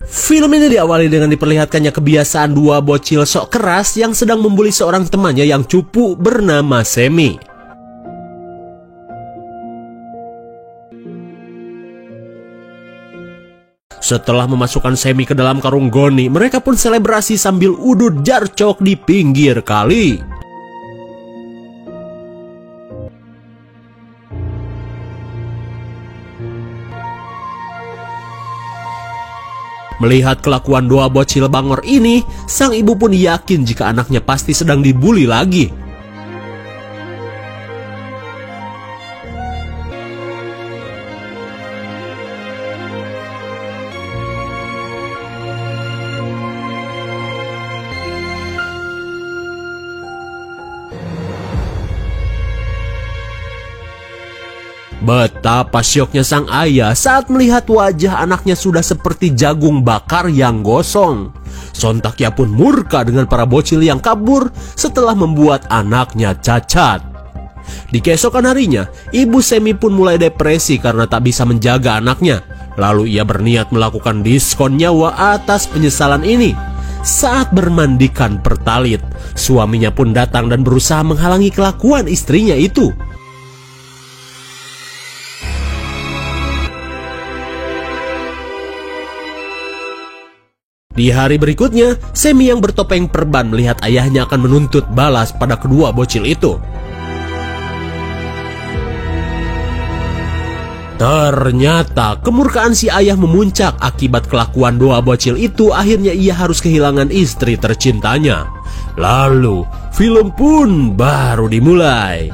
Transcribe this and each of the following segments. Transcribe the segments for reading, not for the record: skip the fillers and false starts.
Film ini diawali dengan diperlihatkannya kebiasaan dua bocil sok keras yang sedang membuli seorang temannya yang cupu bernama Semi. Setelah memasukkan Semi ke dalam karung goni, mereka pun selebrasi sambil udut jarcok di pinggir kali. Melihat kelakuan dua bocil bangor ini, sang ibu pun yakin jika anaknya pasti sedang dibuli lagi. Betapa syoknya sang ayah saat melihat wajah anaknya sudah seperti jagung bakar yang gosong. Sontak ia pun murka dengan para bocil yang kabur setelah membuat anaknya cacat. Di keesokan harinya, ibu Semi pun mulai depresi karena tak bisa menjaga anaknya. Lalu ia berniat melakukan diskon nyawa atas penyesalan ini. Saat bermandikan pertalit, suaminya pun datang dan berusaha menghalangi kelakuan istrinya itu. Di hari berikutnya, Semi yang bertopeng perban melihat ayahnya akan menuntut balas pada kedua bocil itu. Ternyata kemurkaan si ayah memuncak akibat kelakuan dua bocil itu. Akhirnya ia harus kehilangan istri tercintanya. Lalu film pun baru dimulai.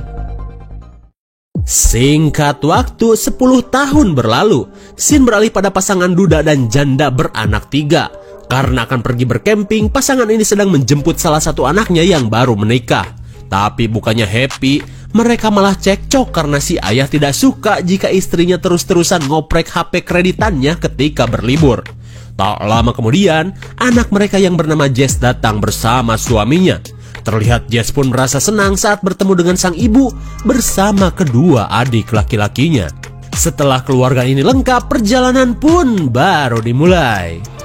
Singkat waktu 10 tahun berlalu. Scene beralih pada pasangan duda dan janda beranak 3. Karena akan pergi berkemping, pasangan ini sedang menjemput salah satu anaknya yang baru menikah. Tapi bukannya happy, mereka malah cekcok karena si ayah tidak suka jika istrinya terus-terusan ngoprek HP kreditannya ketika berlibur. Tak lama kemudian, anak mereka yang bernama Jess datang bersama suaminya. Terlihat Jess pun merasa senang saat bertemu dengan sang ibu bersama kedua adik laki-lakinya. Setelah keluarga ini lengkap, perjalanan pun baru dimulai.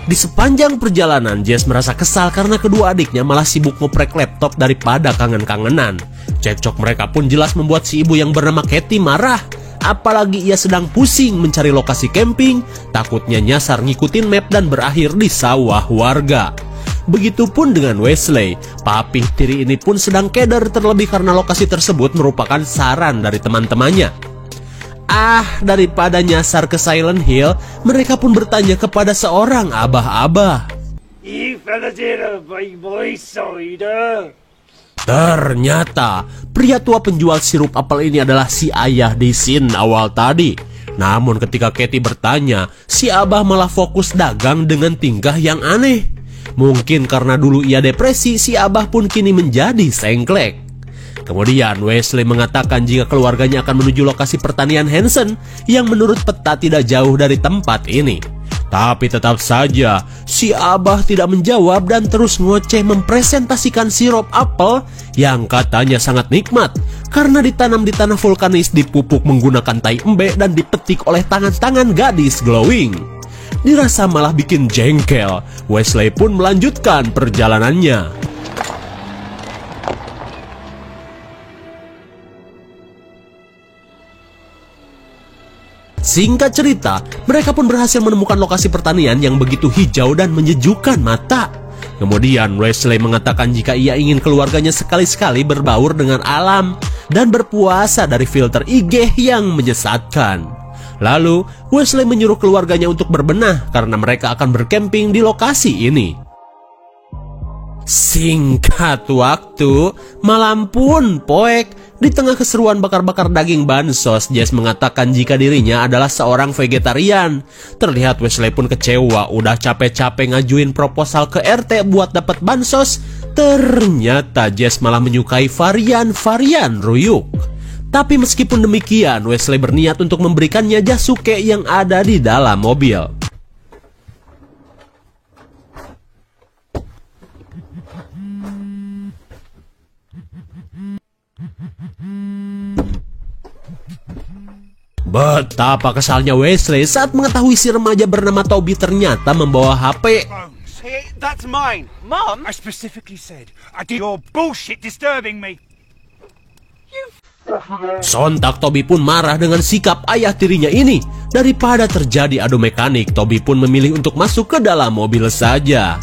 Di sepanjang perjalanan, Jess merasa kesal karena kedua adiknya malah sibuk ngoprek laptop daripada kangen-kangenan. Cekcok mereka pun jelas membuat si ibu yang bernama Katie marah. Apalagi ia sedang pusing mencari lokasi camping, takutnya nyasar ngikutin map dan berakhir di sawah warga. Begitupun dengan Wesley, papi tiri ini pun sedang keder terlebih karena lokasi tersebut merupakan saran dari teman-temannya. Daripada nyasar ke Silent Hill, mereka pun bertanya kepada seorang abah-abah. Ternyata pria tua penjual sirup apel ini adalah si ayah di scene awal tadi. Namun ketika Katie bertanya, si abah malah fokus dagang dengan tingkah yang aneh. Mungkin karena dulu ia depresi, si abah pun kini menjadi sengklek. Kemudian Wesley mengatakan jika keluarganya akan menuju lokasi pertanian Hansen yang menurut peta tidak jauh dari tempat ini. Tapi tetap saja si abah tidak menjawab dan terus ngoceh mempresentasikan sirup apel yang katanya sangat nikmat karena ditanam di tanah vulkanis, dipupuk menggunakan tai embe dan dipetik oleh tangan-tangan gadis glowing. Dirasa malah bikin jengkel, Wesley pun melanjutkan perjalanannya. Singkat cerita, mereka pun berhasil menemukan lokasi pertanian yang begitu hijau dan menyejukkan mata. Kemudian Wesley mengatakan jika ia ingin keluarganya sekali-sekali berbaur dengan alam dan berpuasa dari filter IG yang menyesatkan. Lalu Wesley menyuruh keluarganya untuk berbenah karena mereka akan berkemping di lokasi ini. Singkat waktu, malam pun poek. Di tengah keseruan bakar-bakar daging bansos, Jess mengatakan jika dirinya adalah seorang vegetarian. Terlihat Wesley pun kecewa, udah capek-capek ngajuin proposal ke RT buat dapat bansos. Ternyata Jess malah menyukai varian-varian ruyuk. Tapi meskipun demikian, Wesley berniat untuk memberikannya jasuke yang ada di dalam mobil. Betapa kesalnya Wesley saat mengetahui si remaja bernama Toby ternyata membawa HP. Hey, that's mine. Mom? I specifically said, I did your bullshit disturbing me. Sontak Toby pun marah dengan sikap ayah tirinya ini. Daripada terjadi adu mekanik, Toby pun memilih untuk masuk ke dalam mobil saja.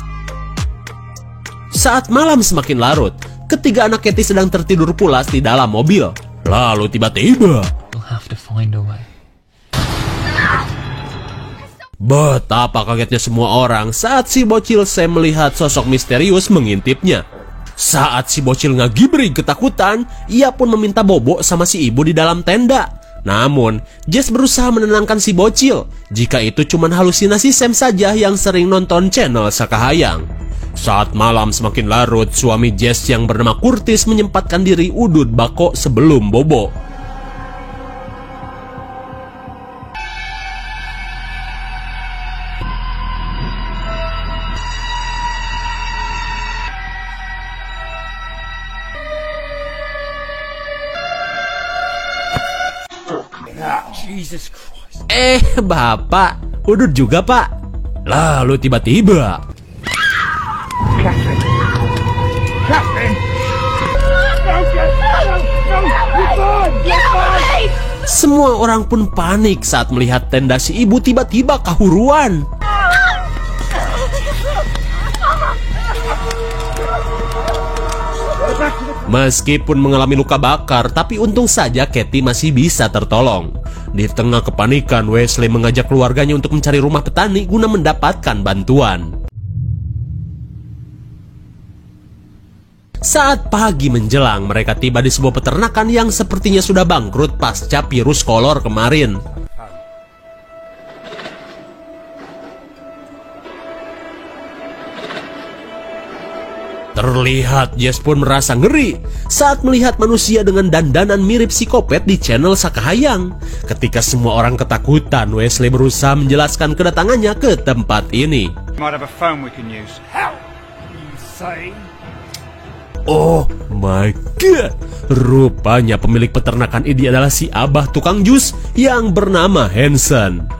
Saat malam semakin larut, ketiga anak Katie sedang tertidur pulas di dalam mobil. Lalu tiba-tiba, betapa kagetnya semua orang saat si bocil Sam melihat sosok misterius mengintipnya. Saat si bocil ngagibri ketakutan, ia pun meminta bobo sama si ibu di dalam tenda. Namun, Jess berusaha menenangkan si bocil jika itu cuma halusinasi Sam saja yang sering nonton channel Sakahayang. Saat malam semakin larut, suami Jess yang bernama Curtis menyempatkan diri udut bako sebelum bobo. Jesus Christ. Bapak, udut juga pak. Lalu tiba-tiba, Catherine! semua orang pun panik saat melihat tenda si ibu tiba-tiba kahuruan. Meskipun mengalami luka bakar, tapi untung saja Katie masih bisa tertolong. Di tengah kepanikan, Wesley mengajak keluarganya untuk mencari rumah petani guna mendapatkan bantuan. Saat pagi menjelang, mereka tiba di sebuah peternakan yang sepertinya sudah bangkrut pasca virus kolor kemarin. Terlihat Jess pun merasa ngeri saat melihat manusia dengan dandanan mirip psikopat di channel Sakahayang. Ketika semua orang ketakutan, Wesley berusaha menjelaskan kedatangannya ke tempat ini. Might have a phone we can use. How? You say? Oh my god, rupanya pemilik peternakan ini adalah si abah tukang jus yang bernama Hanson.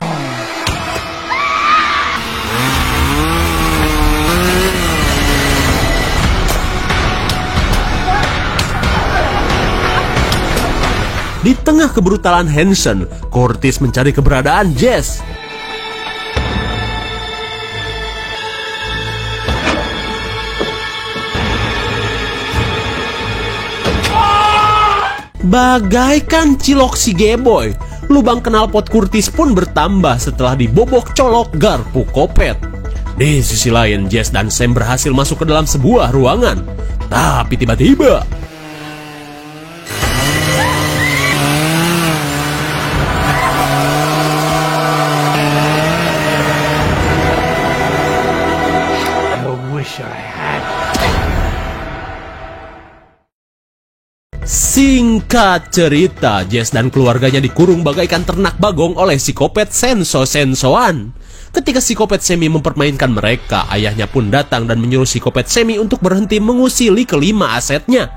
Di tengah kebrutalan Hanson, Curtis mencari keberadaan Jess. Bagaikan cilok si Geboy, lubang knalpot Curtis pun bertambah setelah dibobok colok garpu kopet. Di sisi lain, Jess dan Sam berhasil masuk ke dalam sebuah ruangan. Tapi tiba-tiba, singkat cerita, Jess dan keluarganya dikurung bagaikan ternak bagong oleh psikopat Senso-Sensoan. Ketika psikopat Semi mempermainkan mereka, ayahnya pun datang dan menyuruh psikopat Semi untuk berhenti mengusili kelima asetnya.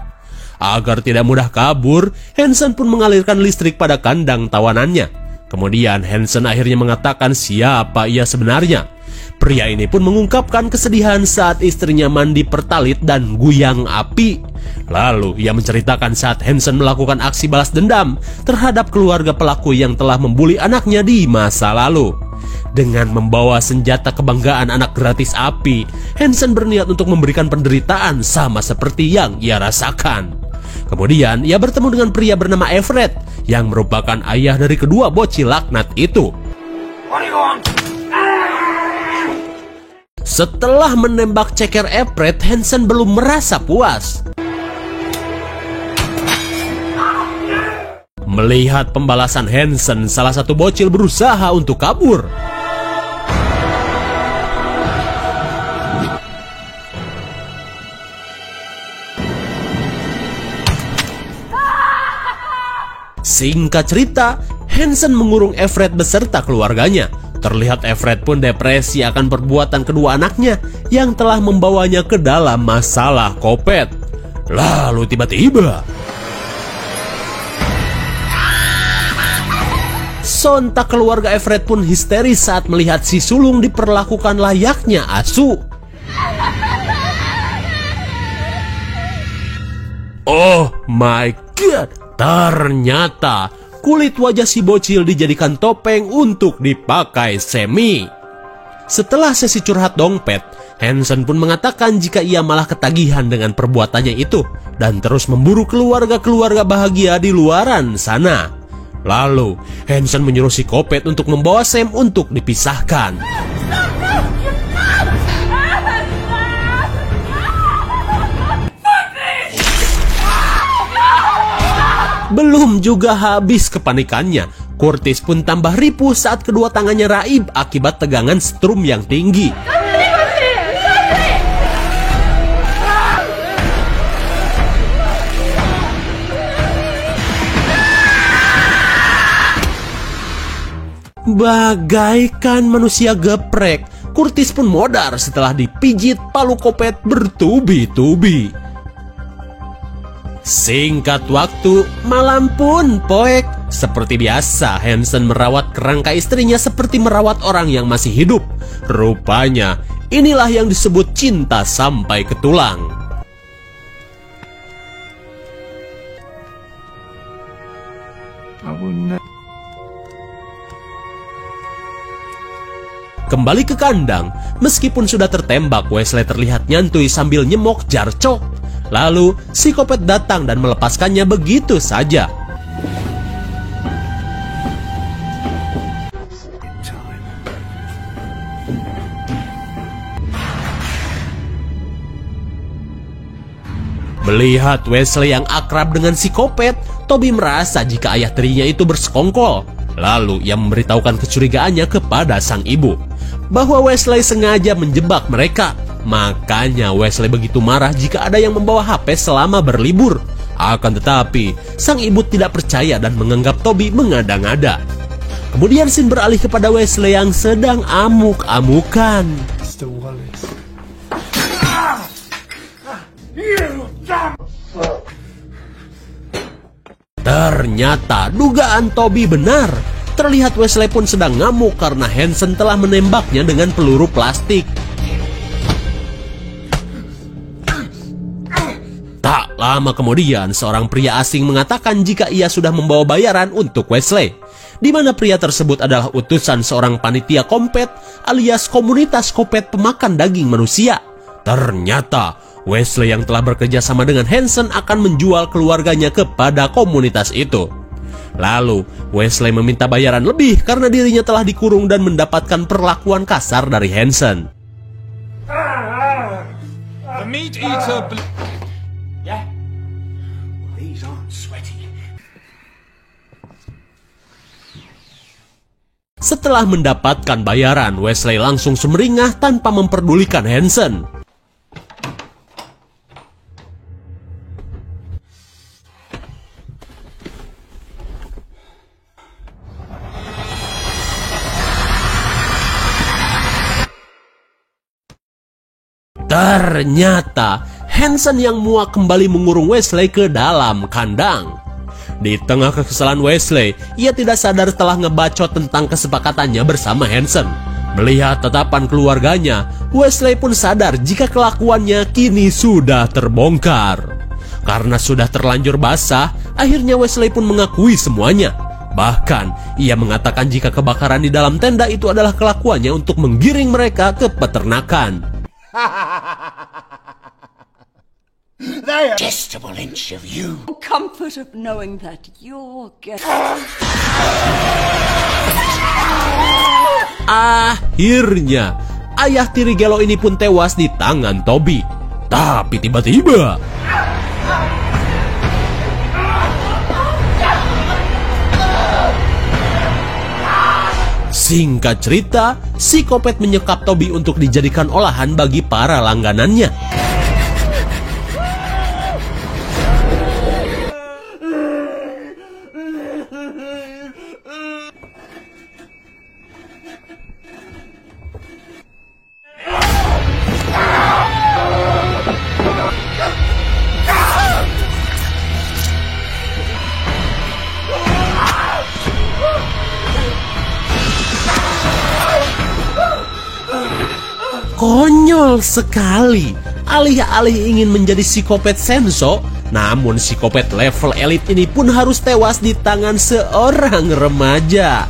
Agar tidak mudah kabur, Hanson pun mengalirkan listrik pada kandang tawanannya. Kemudian Hanson akhirnya mengatakan siapa ia sebenarnya. Pria ini pun mengungkapkan kesedihan saat istrinya mandi pertalit dan guyang api. Lalu ia menceritakan saat Hanson melakukan aksi balas dendam terhadap keluarga pelaku yang telah membuli anaknya di masa lalu. Dengan membawa senjata kebanggaan anak gratis api, Hanson berniat untuk memberikan penderitaan sama seperti yang ia rasakan. Kemudian ia bertemu dengan pria bernama Everett yang merupakan ayah dari kedua bocil laknat itu. Setelah menembak ceker Everett, Hanson belum merasa puas. Melihat pembalasan Hanson, salah satu bocil berusaha untuk kabur. Singkat cerita, Hanson mengurung Everett beserta keluarganya. Terlihat Everett pun depresi akan perbuatan kedua anaknya yang telah membawanya ke dalam masalah kopet. Lalu tiba-tiba, Sontak keluarga Everett pun histeris saat melihat si sulung diperlakukan layaknya asu. Oh my god, ternyata kulit wajah si bocil dijadikan topeng untuk dipakai Sammy. Setelah sesi curhat dompet, Hansen pun mengatakan jika ia malah ketagihan dengan perbuatannya itu dan terus memburu keluarga-keluarga bahagia di luaran sana. Lalu, Hansen menyuruh si Kopet untuk membawa Sam untuk dipisahkan. Belum juga habis kepanikannya, Curtis pun tambah ripuh saat kedua tangannya raib akibat tegangan strum yang tinggi. Bagaikan manusia geprek, Curtis pun modar setelah dipijit palu Kopet bertubi-tubi. Singkat waktu, malam pun poek. Seperti biasa, Hansen merawat kerangka istrinya seperti merawat orang yang masih hidup. Rupanya, inilah yang disebut cinta sampai ke tulang. Kembali ke kandang, meskipun sudah tertembak, Wesley terlihat nyantui sambil nyemok jar cok. Lalu, si Kopet datang dan melepaskannya begitu saja. Melihat Wesley yang akrab dengan si Kopet, Toby merasa jika ayah tirinya itu bersekongkol. Lalu, ia memberitahukan kecurigaannya kepada sang ibu bahwa Wesley sengaja menjebak mereka. Makanya Wesley begitu marah jika ada yang membawa HP selama berlibur. Akan tetapi, sang ibu tidak percaya dan menganggap Toby mengada-ngada. Kemudian scene beralih kepada Wesley yang sedang amuk-amukan. Ternyata dugaan Toby benar. Terlihat Wesley pun sedang ngamuk karena Hansen telah menembaknya dengan peluru plastik. Tak lama kemudian, seorang pria asing mengatakan jika ia sudah membawa bayaran untuk Wesley, di mana pria tersebut adalah utusan seorang panitia Kompet alias komunitas Kopet pemakan daging manusia. Ternyata Wesley yang telah bekerja sama dengan Hansen akan menjual keluarganya kepada komunitas itu. Lalu, Wesley meminta bayaran lebih karena dirinya telah dikurung dan mendapatkan perlakuan kasar dari Hansen. The meat eater. Yeah. These aren't sweaty. Setelah mendapatkan bayaran, Wesley langsung sumringah tanpa memperdulikan Hansen. Ternyata Hansen yang muak kembali mengurung Wesley ke dalam kandang. Di tengah kekesalan Wesley, ia tidak sadar telah ngebacot tentang kesepakatannya bersama Hansen. Melihat tatapan keluarganya, Wesley pun sadar jika kelakuannya kini sudah terbongkar. Karena sudah terlanjur basah, akhirnya Wesley pun mengakui semuanya. Bahkan, ia mengatakan jika kebakaran di dalam tenda itu adalah kelakuannya untuk menggiring mereka ke peternakan. They are detestable inch of you. Comfort of knowing that you're getting. Akhirnya, ayah tiri Gelo ini pun tewas di tangan Toby. Tapi tiba-tiba, singkat cerita, si Kopet menyekap Toby untuk dijadikan olahan bagi para langganannya. Konyol sekali. Alih-alih ingin menjadi psikopat Sensho, namun psikopat level elit ini pun harus tewas di tangan seorang remaja.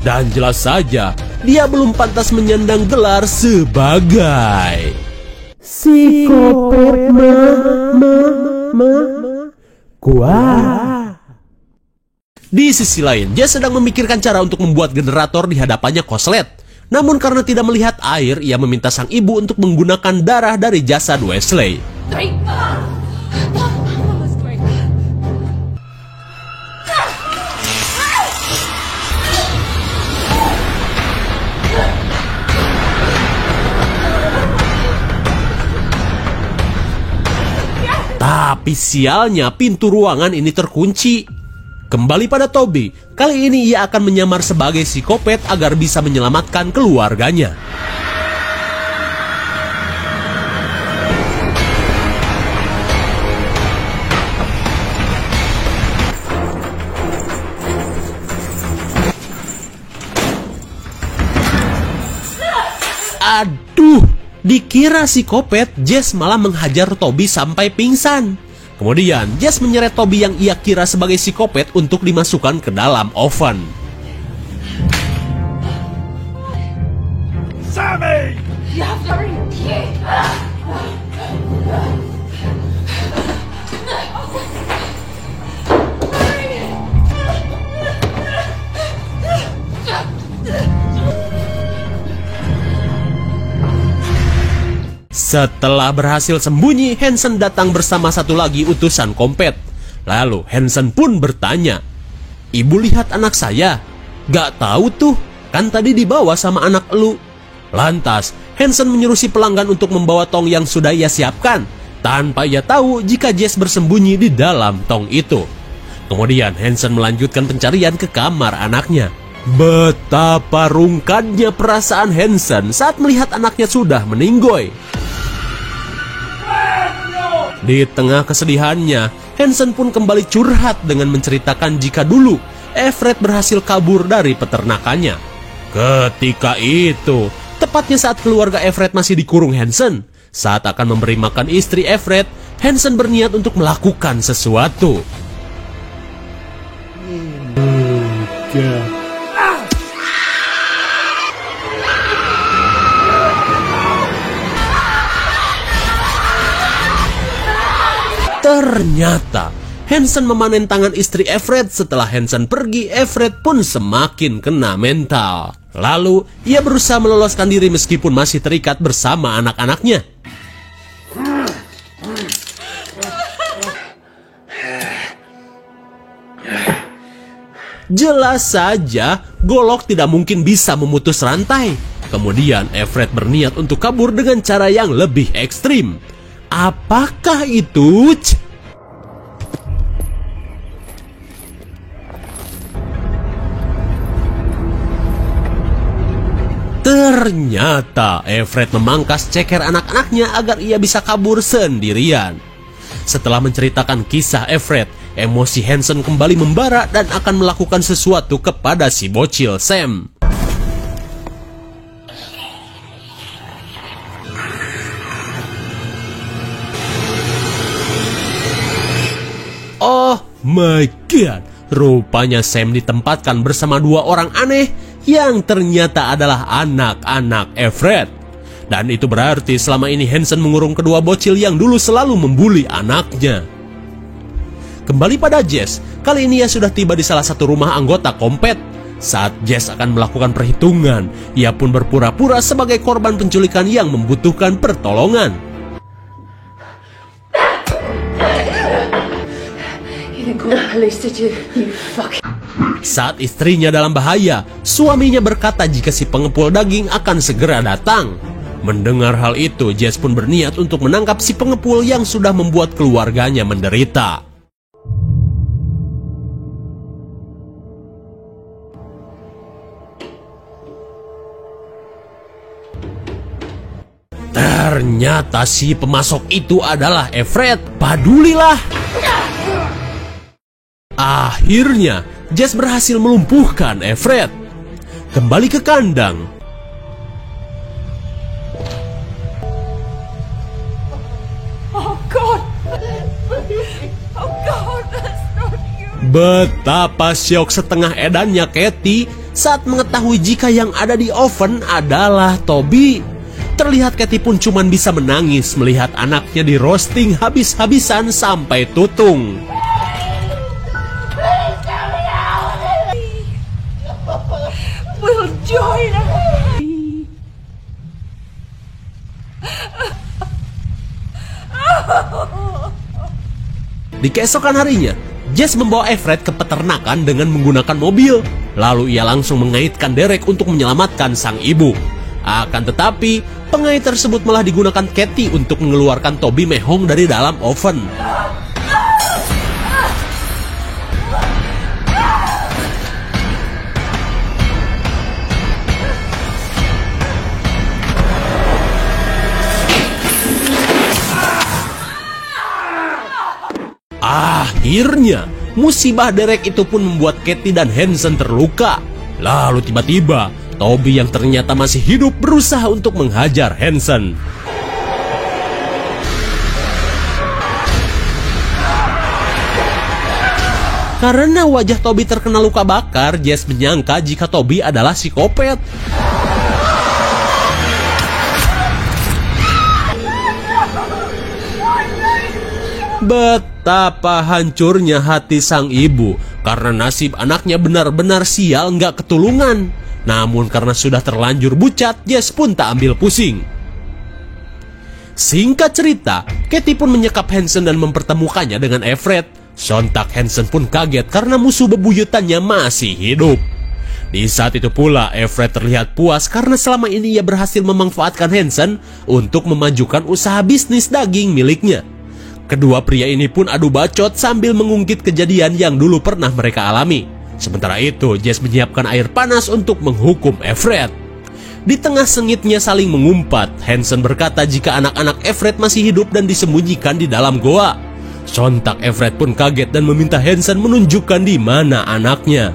Dan jelas saja, dia belum pantas menyandang gelar sebagai psikopat kuat. Di sisi lain, Jess sedang memikirkan cara untuk membuat generator di hadapannya koslet. Namun karena tidak melihat air, ia meminta sang ibu untuk menggunakan darah dari jasad Wesley. Tapi sialnya pintu ruangan ini terkunci. Kembali pada Toby, kali ini ia akan menyamar sebagai psikopat agar bisa menyelamatkan keluarganya. Aduh, dikira psikopat, Jess malah menghajar Toby sampai pingsan. Kemudian, Jess menyeret Toby yang ia kira sebagai psikopat untuk dimasukkan ke dalam oven. Sammy! You have to repeat. Setelah berhasil sembunyi, Hansen datang bersama satu lagi utusan Kompet. Lalu Hansen pun bertanya, "Ibu lihat anak saya?" "Gak tahu tuh, kan tadi dibawa sama anak elu." Lantas, Hansen menyuruh si pelanggan untuk membawa tong yang sudah ia siapkan, tanpa ia tahu jika Jess bersembunyi di dalam tong itu. Kemudian Hansen melanjutkan pencarian ke kamar anaknya. Betapa rungkannya perasaan Hansen saat melihat anaknya sudah meninggoy. Di tengah kesedihannya, Hansen pun kembali curhat dengan menceritakan jika dulu Everett berhasil kabur dari peternakannya. Ketika itu, tepatnya saat keluarga Everett masih dikurung Hansen, saat akan memberi makan istri Everett, Hansen berniat untuk melakukan sesuatu. Ternyata Hansen memanen tangan istri Everett. Setelah Hansen pergi, Everett pun semakin kena mental. Lalu ia berusaha meloloskan diri meskipun masih terikat bersama anak-anaknya. Jelas saja golok tidak mungkin bisa memutus rantai. Kemudian Everett berniat untuk kabur dengan cara yang lebih ekstrim. Apakah itu? Ternyata Everett memangkas ceker anak-anaknya agar ia bisa kabur sendirian. Setelah menceritakan kisah Everett, emosi Hansen kembali membara dan akan melakukan sesuatu kepada si bocil Sam. Oh my god, rupanya Sam ditempatkan bersama dua orang aneh yang ternyata adalah anak-anak Everett. Dan itu berarti selama ini Hansen mengurung kedua bocil yang dulu selalu membuli anaknya. Kembali pada Jess, kali ini ia sudah tiba di salah satu rumah anggota Kompet. Saat Jess akan melakukan perhitungan, ia pun berpura-pura sebagai korban penculikan yang membutuhkan pertolongan. Saat istrinya dalam bahaya, suaminya berkata jika si pengepul daging akan segera datang. Mendengar hal itu, Jess pun berniat untuk menangkap si pengepul yang sudah membuat keluarganya menderita. Ternyata si pemasok itu adalah Everett. Padulilah. Akhirnya, Jess berhasil melumpuhkan Everett. Kembali ke kandang. Betapa syok setengah edannya Katie saat mengetahui jika yang ada di oven adalah Toby. Terlihat Katie pun cuman bisa menangis melihat anaknya di roasting habis-habisan sampai tutung. We'll join her. Di keesokan harinya, Jess membawa Everett ke peternakan dengan menggunakan mobil. Lalu ia langsung mengaitkan Derek untuk menyelamatkan sang ibu. Akan tetapi, pengait tersebut malah digunakan Katie untuk mengeluarkan Toby mehong dari dalam oven. Akhirnya, musibah Derek itu pun membuat Katie dan Hansen terluka. Lalu tiba-tiba, Toby yang ternyata masih hidup berusaha untuk menghajar Hansen. Karena wajah Toby terkena luka bakar, Jess menyangka jika Toby adalah psikopat. Betapa hancurnya hati sang ibu karena nasib anaknya benar-benar sial nggak ketulungan. Namun karena sudah terlanjur bucat, Jess pun tak ambil pusing. Singkat cerita, Katie pun menyekap Hansen dan mempertemukannya dengan Everett. Sontak Hansen pun kaget karena musuh bebuyutannya masih hidup. Di saat itu pula Everett terlihat puas karena selama ini ia berhasil memanfaatkan Hansen untuk memajukan usaha bisnis daging miliknya. Kedua pria ini pun adu bacot sambil mengungkit kejadian yang dulu pernah mereka alami. Sementara itu, Jess menyiapkan air panas untuk menghukum Everett. Di tengah sengitnya saling mengumpat, Hansen berkata jika anak-anak Everett masih hidup dan disembunyikan di dalam goa. Sontak Everett pun kaget dan meminta Hansen menunjukkan di mana anaknya.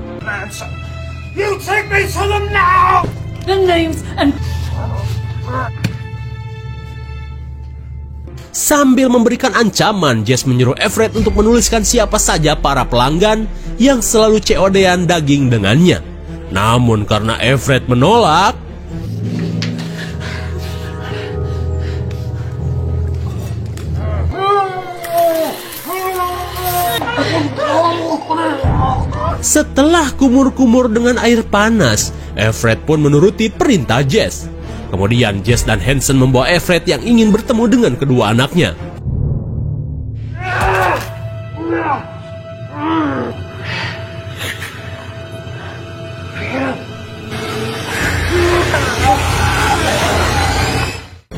You take me to them now! The names and... Sambil memberikan ancaman, Jess menyuruh Everett untuk menuliskan siapa saja para pelanggan yang selalu COD-an daging dengannya. Namun karena Everett menolak, setelah kumur-kumur dengan air panas, Everett pun menuruti perintah Jess. Kemudian Jess dan Hansen membawa Everett yang ingin bertemu dengan kedua anaknya.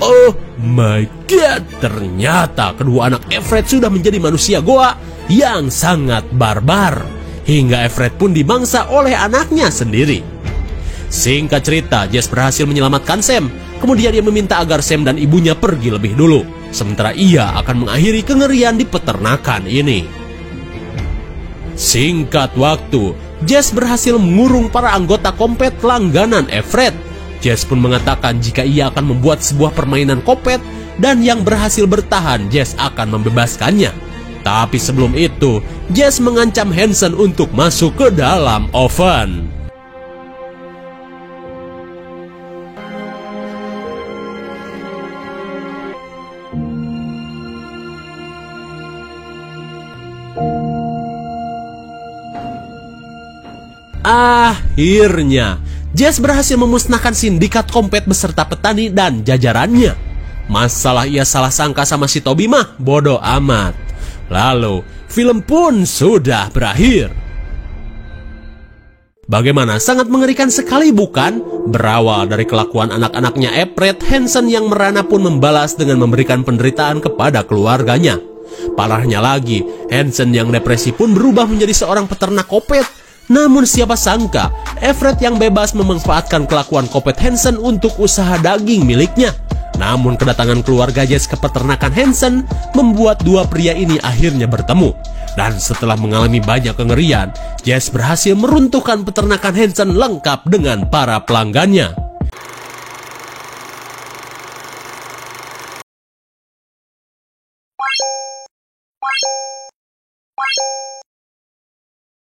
Oh my god, ternyata kedua anak Everett sudah menjadi manusia goa yang sangat barbar. Hingga Everett pun dimangsa oleh anaknya sendiri. Singkat cerita, Jess berhasil menyelamatkan Sam. Kemudian ia meminta agar Sam dan ibunya pergi lebih dulu. Sementara ia akan mengakhiri kengerian di peternakan ini. Singkat waktu, Jess berhasil mengurung para anggota kompet langganan Everett. Jess pun mengatakan jika ia akan membuat sebuah permainan kopet dan yang berhasil bertahan, Jess akan membebaskannya. Tapi sebelum itu, Jess mengancam Hansen untuk masuk ke dalam oven. Akhirnya, Jess berhasil memusnahkan sindikat kompet beserta petani dan jajarannya. Masalah ia salah sangka sama si Toby mah bodoh amat. Lalu, film pun sudah berakhir. Bagaimana, sangat mengerikan sekali bukan? Berawal dari kelakuan anak-anaknya Everett, Hansen yang merana pun membalas dengan memberikan penderitaan kepada keluarganya. Parahnya lagi, Hansen yang depresi pun berubah menjadi seorang peternak kopet. Namun siapa sangka, Everett yang bebas memanfaatkan kelakuan kopet Hansen untuk usaha daging miliknya. Namun kedatangan keluarga Jess ke peternakan Hansen membuat dua pria ini akhirnya bertemu. Dan setelah mengalami banyak kengerian, Jess berhasil meruntuhkan peternakan Hansen lengkap dengan para pelanggannya.